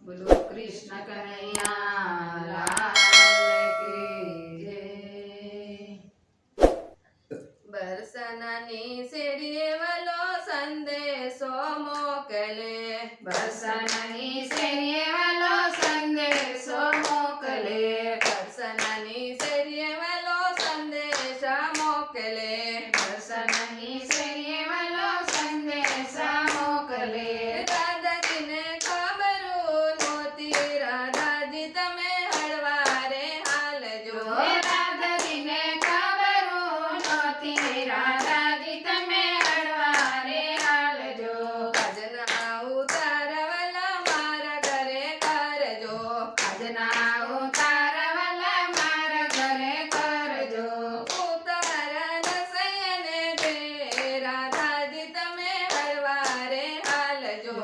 બોલો કૃષ્ણ કનૈયા લાલ કી જય। બરસાનાની શેરીએ વાલો સંદેશો મોકલે, બરસાનાની શેરીએ વાલો સંદેશો મોકલે, બરસાનાની શેરીએ વાલો સંદેશા મોકલે, બરસાનાની શેરીએ વાલો સંદેશા મોકલે। દાદાજીને ખબરું નહોતી, રાધાજી તમે હળવારે હાલજો, દાદાજીને ખબરું નહોતી, રાધાજી તમે હળવારે હાલજો। આજના ઉતારવાલા મારા ઘરે કરજો, આજના ઉતારવાલા મારા ઘરે કરજો, ઉતારા નસૈયને ઘેર રાધાજી તમે હળવારે હાલજો,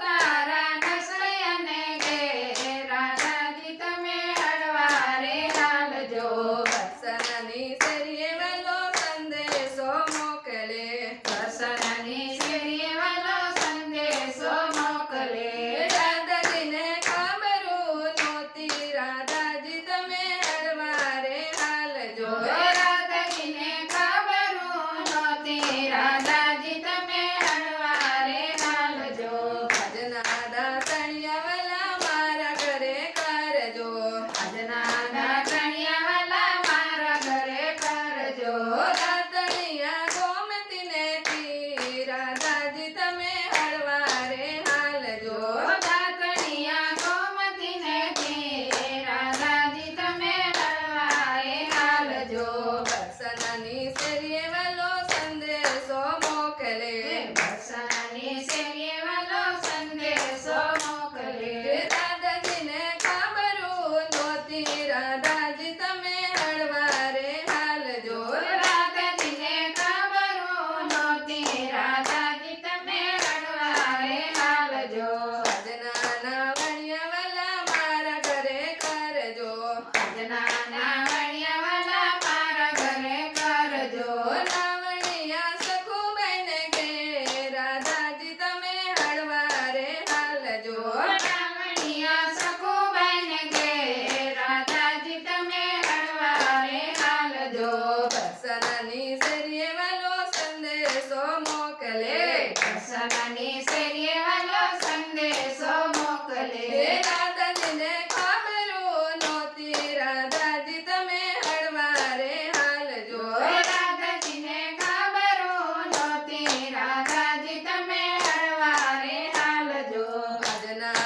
તારા નસૈયને ઘેર રાધાજી તમે હળવારે હાલજો। બરસાનાની શેરીએ વાલો સંદેશો મોકલે, બરસાનાની શેરીએ વાલો સંદેશો મોકલે, દાદાજીને ખબરું નહોતી, રાધાજી તમે હળવારે હાલજો, રાધાજીને ખબરું નહોતી, રાધાજી તમે હળવારે હાલજો। આજના દાતણિયાવાલા મારા ઘરે કરજો, આજના દાતણિયાવાલા મારા ઘરે કરજો, દાતણિયા ગોમતીને કી રાધાજી તમે હળવારે હાલજો, દાતણિયા ગોમતીને ઘેર રાધાજી તમે હળવારે હાલજો। બરસાનાની શેરીએ વાલો સંદેશો મોકલે, બરસાનાની શેરીએ વાલો સંદેશો મોકલે, દાદાજીને ખબરું નહોતી, રાધાજી તમે હળવારે હાલજો, રાધાજીને ખબરું નહોતી, રાધાજી તમે હળવારે હાલજો। આજના નાવણિયાવાલા મારા ઘરે કરજો, આજના નાવણિયાવાલા મારા ઘરે કરજો, નાવણિયા સખુબાઈને ઘેર રાધાજી તમે હળવારે હાલજો, નાવણિયા સખુબાઈને ઘેર રાધાજી તમે હળવારે હાલજો। બરસાનાની શેરીએ વાલો સંદેશો મોકલે, બરસાનાની શેરીએ વાલો સંદેશો મોકલે, દાદાજીને ખબરું નહોતી, રાધાજી તમે હળવારે હાલજો, રાધાજીને ખબરું નહોતી, રાધાજી તમે હળવારે હાલજો। આજના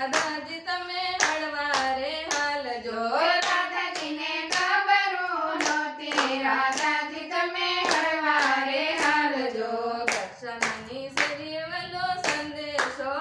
રાધાજી તમે હળવારે હાલજો રાધાજીને ખબરો નહોતી રાધાજી તમે હળવારે હાલજો દર્શનની શેરીએ વહેલો સંદેશો